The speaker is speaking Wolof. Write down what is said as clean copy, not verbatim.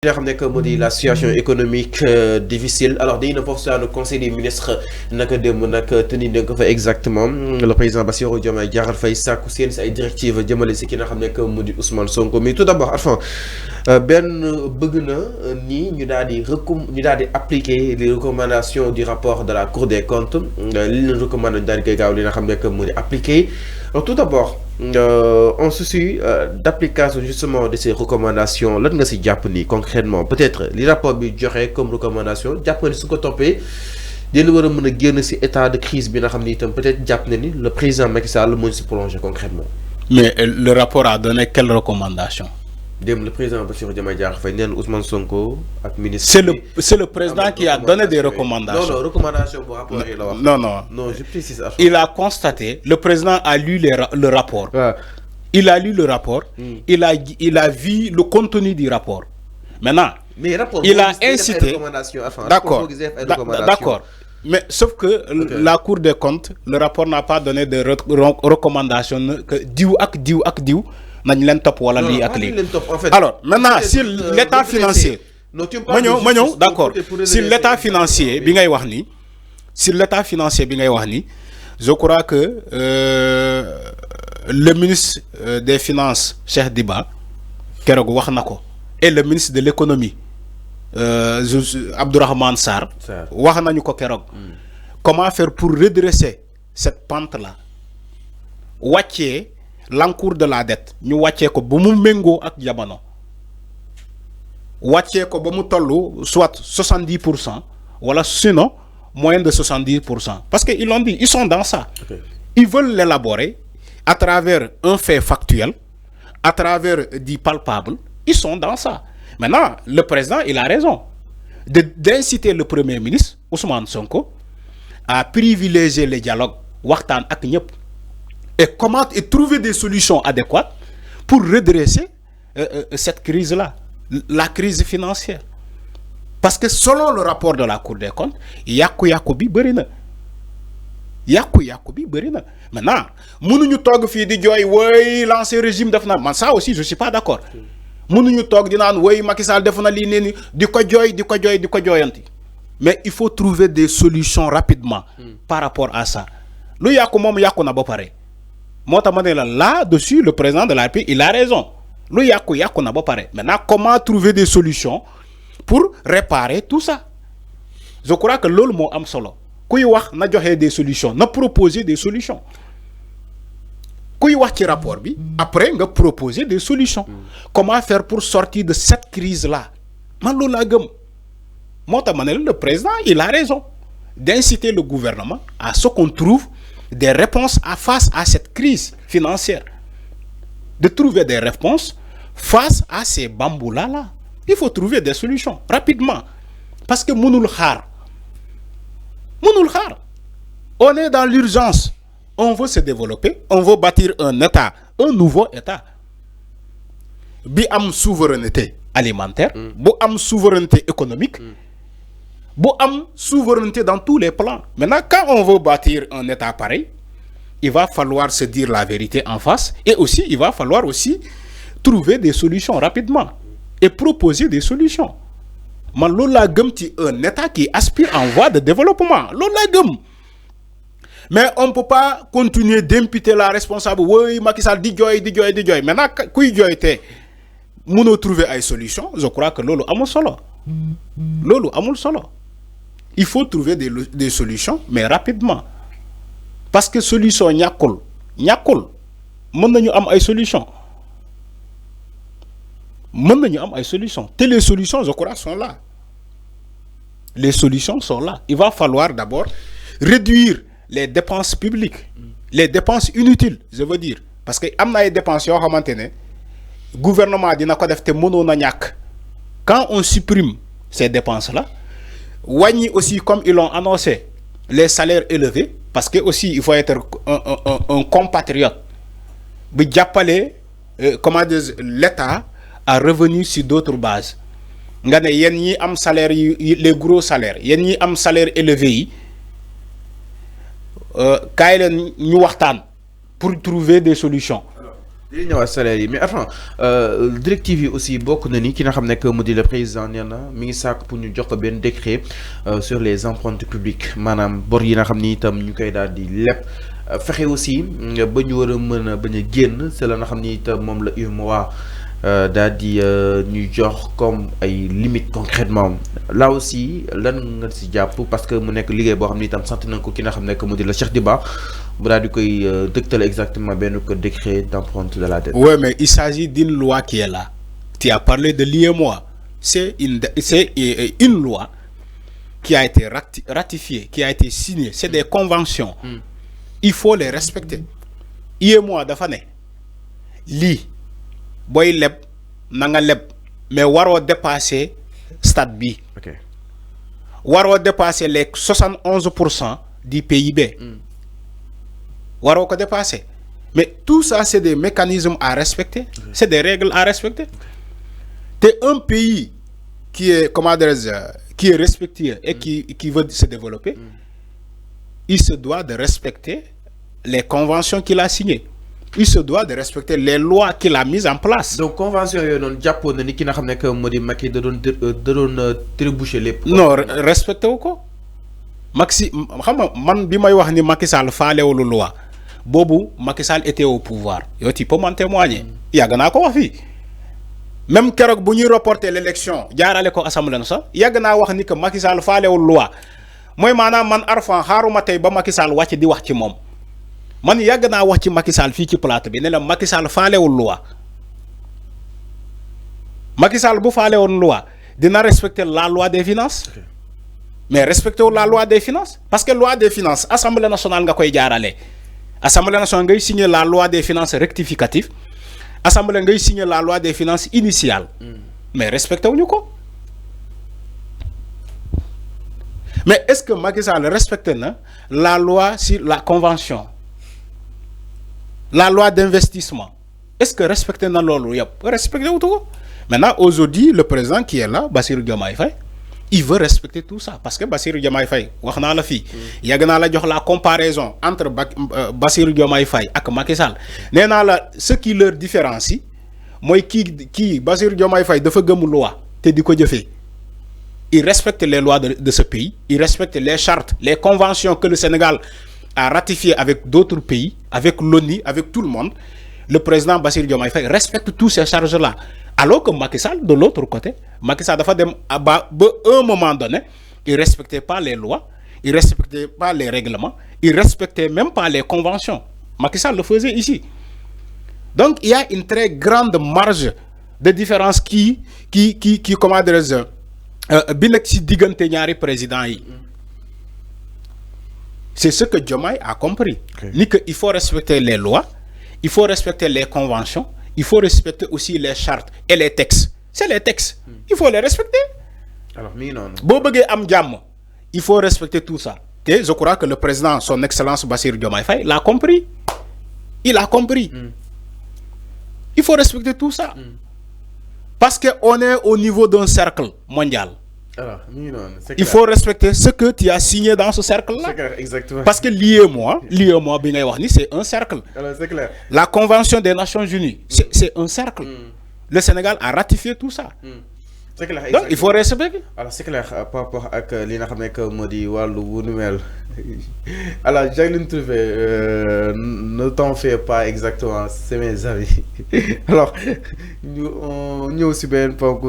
nga xam ne que moo di la situation économique difficile alors dañu ne foofu le conseil des ministres naka démb nag tenir nañ ko fa exactement le président Bassirou Diomaye Diakhar Faye sàkku seen si ay directives jëmale si ki nga xam ne que moo di Ousmane Sonko mais tout d'abord Arfan benn bëgg na ni ñu daal di appliquer les recommandations du rapport de la Cour des comptes li leen recommandé daal di koy gaaw li nga xam ne que moo di appliquer tout d'abord on se suit d'application justement de ces recommandations lan nga si jàpp ni concrètement peut-être li rapport bi joxe comme recommandation jàpp nga ni su ko toppee dina war a mën a génn si état de crise bi nga xam ni itam peut-être jàpp na ni le président Macky Sall moo si prolongé concrètement. Mais le rapport a donné quelles recommandations? Le président Bassirou Diomaye Diakhar Faye neen Ousmane Sonko ak ministre. C'est le président qui a donné des recommandations. Non, recommandations pour rapport. Non, je précise. Il a constaté, le président a lu le rapport. Il a lu le rapport, il a vu le contenu du rapport. Maintenant, il a incité. D'accord. Mais sauf que la Cour des comptes, le rapport n'a pas donné de recommandations que diou ak diou. Alors, maintenant, si l'état financier, d'accord, si l'état financier, je crois que le ministre des Finances, Cheikh Diba, et le ministre de l'économie, Abdourahmane Sarr, comment faire pour redresser cette pente-là? L'encours de la dette, nous wàccee ko ba mu méngoo ak jamono wàccee ko ba mu tollu soit 70% wala sinon moins de 70%. Parce qu'ils l'ont dit, ils sont dans ça. Ils veulent l'élaborer à travers un fait factuel, à travers du palpable. Ils sont dans ça. Maintenant, le président, il a raison d'inciter le premier ministre, Ousmane Sonko, à privilégier les dialogues waxtaan ak ñëpp. Et comment trouver des solutions adéquates pour redresser cette crise-là, la crise financière. Parce que selon le rapport de la Cour des comptes, yaku-yakubi berina. Yaku-yakubi berina. Maintenant, nous tog fi di joy way l'ancien régime defna. Man ça aussi je suis pas d'accord. Nous tog di nan way Macky Sall defna li neni di ko joyanti. Mais il faut trouver des solutions rapidement par rapport à ça. Lu yaku mom yaku na ba paré. Là-dessus, le président de la République, il a raison. Maintenant, comment trouver des solutions pour réparer tout ça? Je crois que l'ol mot am solo. Kuy wax na joxe des solutions, na proposer des solutions. Kuy wax ci rapport bi, après nga proposer des solutions. Comment faire pour sortir de cette crise-là? Man lo la gëm. Le président, il a raison d'inciter le gouvernement à ce qu'on trouve des réponses face à cette crise financière. De trouver des réponses face à ces bambous-là. Il faut trouver des solutions rapidement. Parce que Mounoul Khar. On est dans l'urgence. On veut se développer. On veut bâtir un État. Un nouveau État. Bi am souveraineté alimentaire. Bi am souveraineté économique. Bon, souveraineté dans tous les plans. Maintenant, quand on veut bâtir un État pareil, il va falloir se dire la vérité en face et aussi, il va falloir aussi trouver des solutions rapidement et proposer des solutions. Mais l'ola gum ti un État qui aspire en voie de développement. L'ola gum. Mais on ne peut pas continuer d'imputer la responsable. Oui, Macky Sall di joy. Maintenant, kui joy te, mouno trouver des solutions. Je crois que lolo amul solo. Il faut trouver des solutions, mais rapidement. Parce que solution ñakul. Mën nañu am ay solutions. Et les solutions, je crois, sont là. Les solutions sont là. Il va falloir d'abord réduire les dépenses publiques, les dépenses inutiles, je veux dire. Parce que amna ay dépenses yo xamantene gouvernement dina ko def te mëno na ñak. Quand on supprime ces dépenses-là, Wagni aussi, comme ils l'ont annoncé, les salaires élevés, parce que aussi il faut être un compatriote. Comment dire, l'État a revenu sur d'autres bases. Les gros salaires, les salaires élevés, pour trouver des solutions. li ñëwaat salaire yi mais attends directive yi aussi bokk na ni ki nga xam ne que mu di le président nee na mi ngi sàkk pour ñu jox ko benn décret sur les empreintes publiques maanaam bor yi nga xam ni itam ñu koy daal di leb fexe aussi ba ñu war a mën a bañ a génn c'est la nga xam ni itam moom la UEMOA daal di ñuy jox comme ay limites concrètement là aussi lan nga si jàpp parce que mu nekk liggéey boo xam ni itam sant nañ ko ki nga xam ne que mu di la Cheikh Diba bu daal di koy dëgtal exactement benn ko décret d'empreinte de la dette. Oui, mais il s'agit d'une loi qui est là. Tu as parlé de l'IEMOA. C'est une loi qui a été ratifiée, qui a été signée. C'est des conventions. Il faut les respecter. IEMOA dafa ne lii boy leb na nga leb mais waroo dépasser stade bi. Ok. Waroo dépasser les 71% du PIB. Waroo ko dépasser. Mais tout ça, c'est des mécanismes à respecter. C'est des règles à respecter. T'es un pays qui est, comment dirais-je, qui est respecté et qui veut se développer. Il se doit de respecter les conventions qu'il a signées. Il se doit de respecter les lois qu'il a mises en place. Donc convention yooyu noonu jàppoon na ni ki nga xam ne que moo di Macky da doon trébucher lépp. Non, respecté wu ko. Maxi xam nga man bi may wax ni Macky Sall faalewul loi boobu Macky Sall était au pouvoir yow tu peux m'en témoigner. Yàgg naa ko wax fii même keroog bu ñuy reporter l'élection jaarale ko assemblée nationale yàgg naa wax ni que Macky Sall faalewul loi mooy maanaam man Arfan xaaruma tey ba Macky Sall wàcc di wax ci moom man yàgg naa wax ci Macky Sall fii ci plateau bi ne la Macky Sall faalewul loi Macky Sall bu faalewul loi dina respecter la loi des finances. Okay. Mais respectez la loi des finances parce que loi des finances assemblée nationale nga koy jaarale assemblée nationale ngay signer la loi des finances rectificative assemblée ngay signer la loi des finances initiale. Mais respectez wuñu ko. Mais est-ce que Macky Sall respecte na la loi sur la convention, la loi d'investissement? Est-ce que respecte na lolu yep? Respectez wuñu ko. Maintenant aujourd'hui le président qui est là, Bassirou Diomaye Faye, il veut respecter tout ça parce que Bassirou Diomaye Faye wax naa la fii yàgg naa la jox la comparaison entre Bassirou Diomaye Faye ak Macky Sall nee naa la ce qui leur différencie mooy kii Bassirou Diomaye Faye dafa gëm loi te di ko jëfee. Il respecte les lois de ce pays, il respecte les chartes, les conventions que le Sénégal a ratifiées avec d'autres pays, avec l'ONU, avec tout le monde. Le président Bassirou Diomaye Faye respecte toutes ces charges-là. Alors que Macky Sall, de l'autre côté, Macky Sall dafa dem à un moment donné, il ne respectait pas les lois, il ne respectait pas les règlements, il ne respectait même pas les conventions. Macky Sall le faisait ici. Donc il y a une très grande marge de différence qui comment dirais-je, bi nekk ci diggante ñaari président yi. C'est ce que Diomaye a compris. Okay. Ni que il faut respecter les lois, il faut respecter les conventions, il faut respecter aussi les chartes et les textes. C'est les textes. Il faut les respecter. Alors, non. Bo bëggee am jàmm, il faut respecter tout ça. Et je crois que le président, son excellence Bassirou Diomaye Faye, l'a compris. Il a compris. Il faut respecter tout ça. Parce qu'on est au niveau d'un cercle mondial. Alors, il faut respecter ce que tu as signé dans ce cercle-là. C'est clair, exactement. Parce que l'IEMOA, c'est un cercle. Alors, c'est clair. La Convention des Nations Unies, c'est un cercle. Le Sénégal a ratifié tout ça. C'est clair, donc il faut respecter. Alors c'est clair par rapport à li nga xam ne que moo di wàllu wu nu mel alors Jacqueline Trouvé ne t'en fais pas exactement c'est mes avis alors ñu ñëw si benn ponk